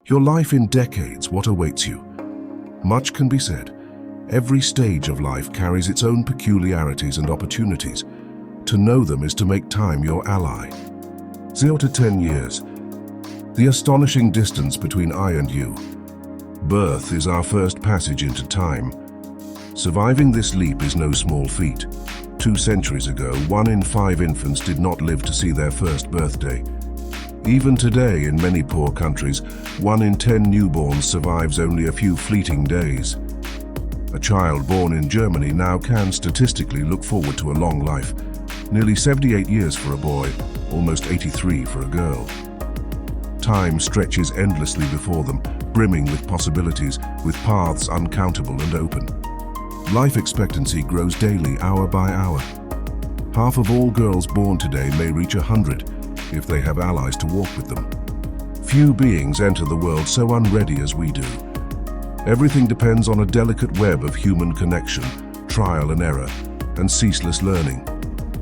Your life in decades, what awaits you? Much can be said. Every stage of life carries its own peculiarities and opportunities. To know them is to make time your ally. 0 to 10 years. The astonishing distance between I and you. Birth is our first passage into time. Surviving this leap is no small feat. 2 centuries ago, 1 in 5 infants did not live to see their first birthday. Even today, in many poor countries, 1 in 10 newborns survives only a few fleeting days. A child born in Germany now can statistically look forward to a long life. Nearly 78 years for a boy, almost 83 for a girl. Time stretches endlessly before them, brimming with possibilities, with paths uncountable and open. Life expectancy grows daily, hour by hour. Half of all girls born today may reach 100 if they have allies to walk with them. Few beings enter the world so unready as we do. Everything depends on a delicate web of human connection, trial and error, and ceaseless learning.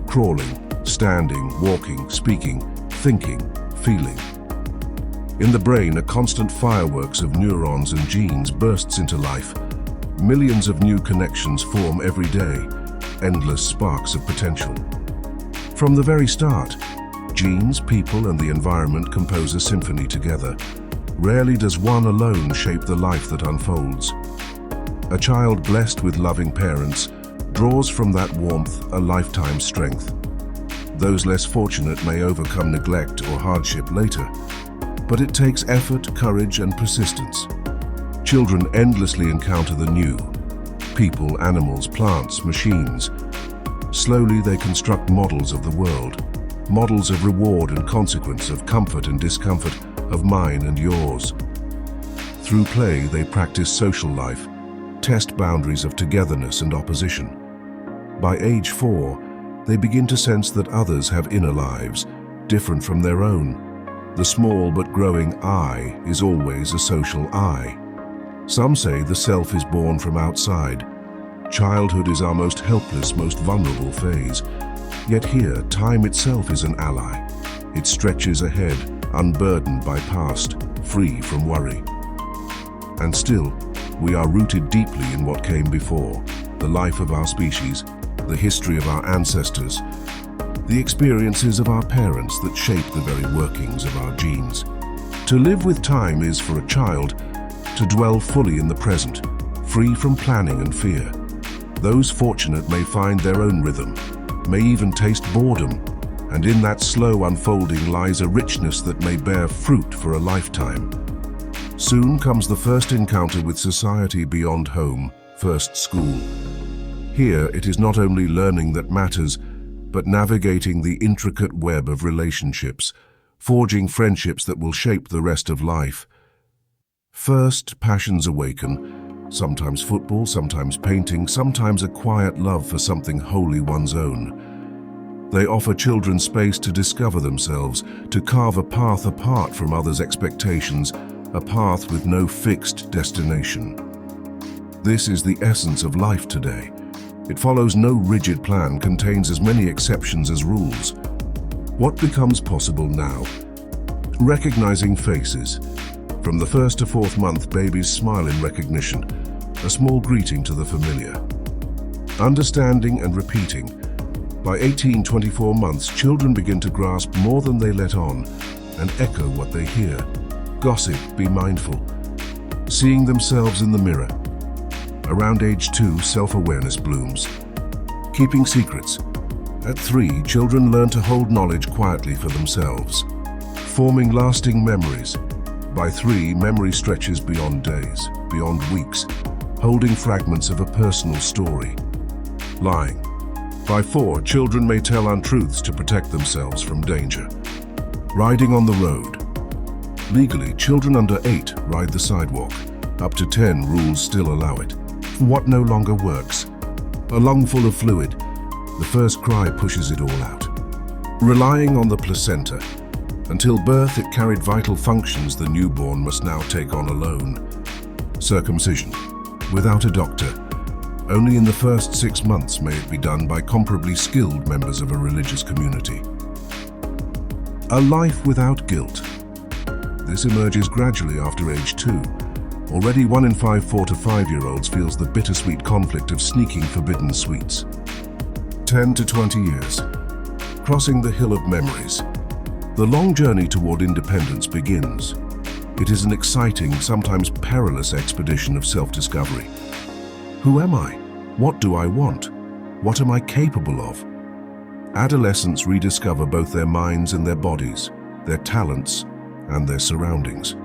Crawling, standing, walking, speaking, thinking, feeling. In the brain, a constant fireworks of neurons and genes bursts into life. Millions of new connections form every day, endless sparks of potential. From the very start, genes, people, and the environment compose a symphony together. Rarely does one alone shape the life that unfolds. A child blessed with loving parents draws from that warmth a lifetime's strength. Those less fortunate may overcome neglect or hardship later, but it takes effort, courage, and persistence. Children endlessly encounter the new: people, animals, plants, machines. Slowly they construct models of the world, models of reward and consequence, of comfort and discomfort, of mine and yours. Through play, they practice social life, test boundaries of togetherness and opposition. By age 4, they begin to sense that others have inner lives, different from their own. The small but growing I is always a social I. Some say the self is born from outside. Childhood is our most helpless, most vulnerable phase. Yet here, time itself is an ally. It stretches ahead, unburdened by past, free from worry. And still, we are rooted deeply in what came before, the life of our species, the history of our ancestors, the experiences of our parents that shape the very workings of our genes. To live with time is, for a child, to dwell fully in the present, free from planning and fear. Those fortunate may find their own rhythm, may even taste boredom, and in that slow unfolding lies a richness that may bear fruit for a lifetime. Soon comes the first encounter with society beyond home, first school. Here it is not only learning that matters, but navigating the intricate web of relationships, forging friendships that will shape the rest of life. First, passions awaken, sometimes football, sometimes painting, sometimes a quiet love for something wholly one's own. They offer children space to discover themselves, to carve a path apart from others' expectations, a path with no fixed destination. This is the essence of life today. It follows no rigid plan, contains as many exceptions as rules. What becomes possible now? Recognizing faces. From the 1st to 4th month, babies smile in recognition, a small greeting to the familiar. Understanding and repeating. By 18-24 months, children begin to grasp more than they let on and echo what they hear. Gossip, be mindful. Seeing themselves in the mirror. Around age 2, self-awareness blooms. Keeping secrets. At 3, children learn to hold knowledge quietly for themselves. Forming lasting memories. By 3, memory stretches beyond days, beyond weeks, holding fragments of a personal story. Lying. By 4, children may tell untruths to protect themselves from danger. Riding on the road. Legally, children under 8 ride the sidewalk. Up to 10, rules still allow it. What no longer works? A lungful of fluid. The first cry pushes it all out. Relying on the placenta. Until birth, it carried vital functions the newborn must now take on alone. Circumcision. Without a doctor. Only in the first 6 months may it be done by comparably skilled members of a religious community. A life without guilt. this emerges gradually after age 2. Already 1 in 5 4 to 5-year-olds feels the bittersweet conflict of sneaking forbidden sweets. 10 to 20 years. Crossing the hill of memories. The long journey toward independence begins. It is an exciting, sometimes perilous expedition of self-discovery. Who am I? What do I want? What am I capable of? Adolescents rediscover both their minds and their bodies, their talents and their surroundings.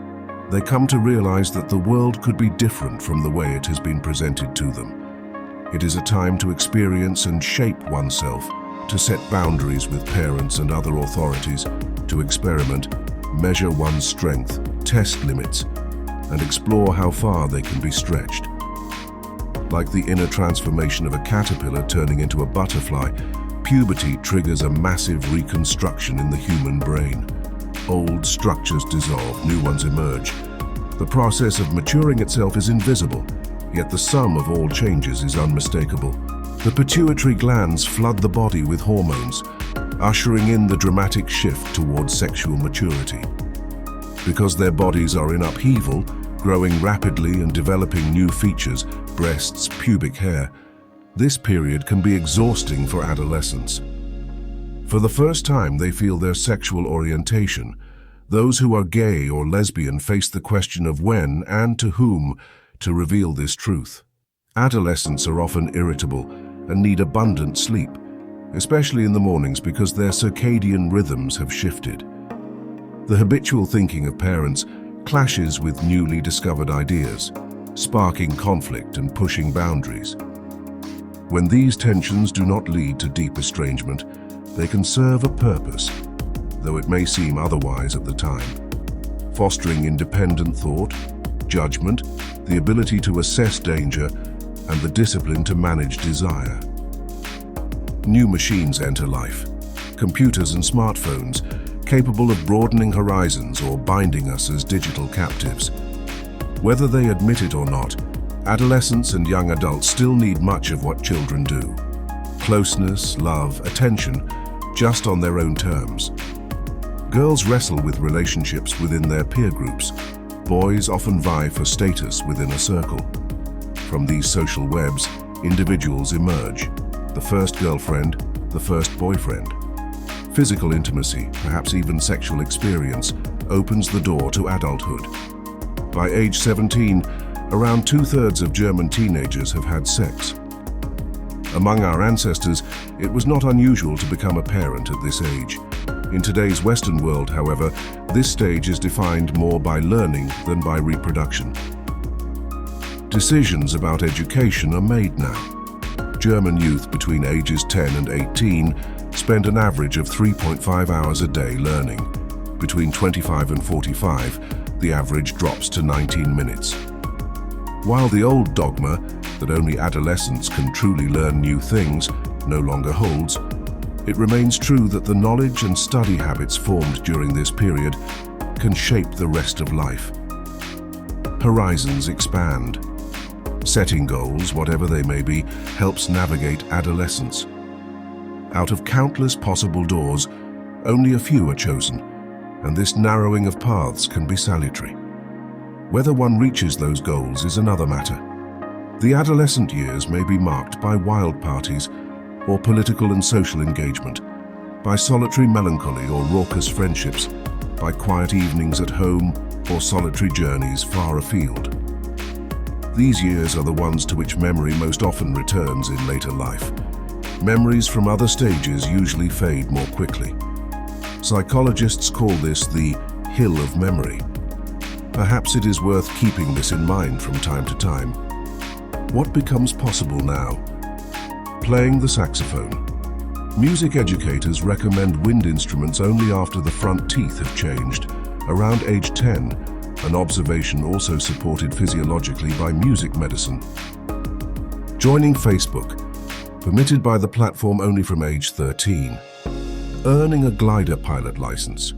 They come to realize that the world could be different from the way it has been presented to them. It is a time to experience and shape oneself, to set boundaries with parents and other authorities, to experiment, measure one's strength, test limits, and explore how far they can be stretched. Like the inner transformation of a caterpillar turning into a butterfly, puberty triggers a massive reconstruction in the human brain. Old structures dissolve, new ones emerge. The process of maturing itself is invisible, yet the sum of all changes is unmistakable. The pituitary glands flood the body with hormones, ushering in the dramatic shift towards sexual maturity. Because their bodies are in upheaval, growing rapidly and developing new features, breasts, pubic hair, this period can be exhausting for adolescents. For the first time, they feel their sexual orientation. Those who are gay or lesbian face the question of when and to whom to reveal this truth. Adolescents are often irritable and need abundant sleep, especially in the mornings because their circadian rhythms have shifted. The habitual thinking of parents clashes with newly discovered ideas, sparking conflict and pushing boundaries. When these tensions do not lead to deep estrangement, they can serve a purpose, though it may seem otherwise at the time. Fostering independent thought, judgment, the ability to assess danger, and the discipline to manage desire. New machines enter life, computers and smartphones, capable of broadening horizons or binding us as digital captives. Whether they admit it or not, adolescents and young adults still need much of what children do. Closeness, love, attention, just on their own terms. Girls wrestle with relationships within their peer groups. Boys often vie for status within a circle. From these social webs, individuals emerge. The first girlfriend, the first boyfriend. Physical intimacy, perhaps even sexual experience, opens the door to adulthood. By age 17, around 2/3 of German teenagers have had sex. Among our ancestors, it was not unusual to become a parent at this age. In today's Western world, however, this stage is defined more by learning than by reproduction. Decisions about education are made now. German youth between ages 10 and 18 spend an average of 3.5 hours a day learning. Between 25 and 45, the average drops to 19 minutes. While the old dogma that only adolescents can truly learn new things no longer holds, it remains true that the knowledge and study habits formed during this period can shape the rest of life. Horizons expand. Setting goals, whatever they may be, helps navigate adolescence. Out of countless possible doors, only a few are chosen, and this narrowing of paths can be salutary. Whether one reaches those goals is another matter. The adolescent years may be marked by wild parties or political and social engagement, by solitary melancholy or raucous friendships, by quiet evenings at home or solitary journeys far afield. These years are the ones to which memory most often returns in later life. Memories from other stages usually fade more quickly. Psychologists call this the hill of memory. Perhaps it is worth keeping this in mind from time to time. What becomes possible now? Playing the saxophone. Music educators recommend wind instruments only after the front teeth have changed, around age 10, an observation also supported physiologically by music medicine. Joining Facebook, permitted by the platform only from age 13. Earning a glider pilot license.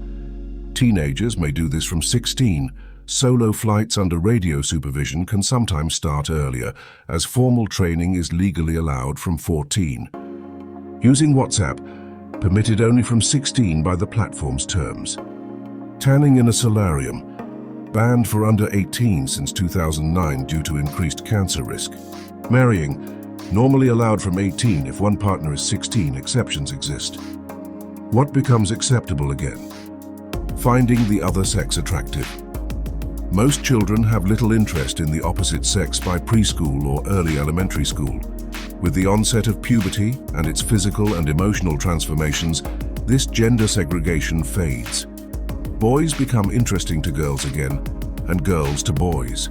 Teenagers may do this from 16. Solo flights under radio supervision can sometimes start earlier, as formal training is legally allowed from 14. Using WhatsApp, permitted only from 16 by the platform's terms. Tanning in a solarium. Banned for under 18 since 2009 due to increased cancer risk. Marrying, normally allowed from 18 if one partner is 16, exceptions exist. What becomes acceptable again? Finding the other sex attractive. Most children have little interest in the opposite sex by preschool or early elementary school. With the onset of puberty and its physical and emotional transformations, this gender segregation fades. Boys become interesting to girls again, and girls to boys.